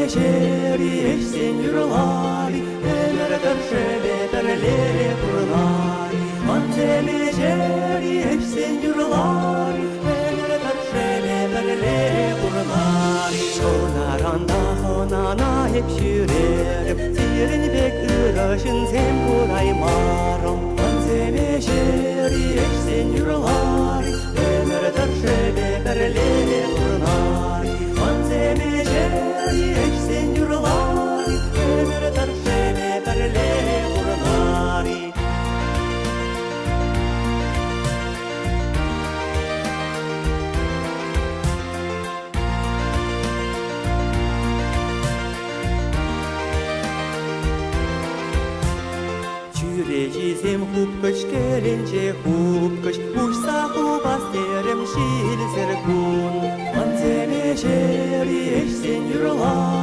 şeri eşsin yurulari, ömürдөр şebeterleri kurulari. Manzeme şeri eşsin yurulari, ömürдөр şebeterleri kurulari. Şonaranda honana hep şürerim, sirin pek ıraşın sen kuraymarım. Manzeme şeri eşsin yurulari, ömürдөр şebeterleri kurulari. Manzeme şeri eşsin yurulari, ömürдөр şebeterleri kurulari. Çürecizim hupkış gelince hupkış, uçsa hubasterim şilzir kun. Manzeme şeri eşsin yurulari,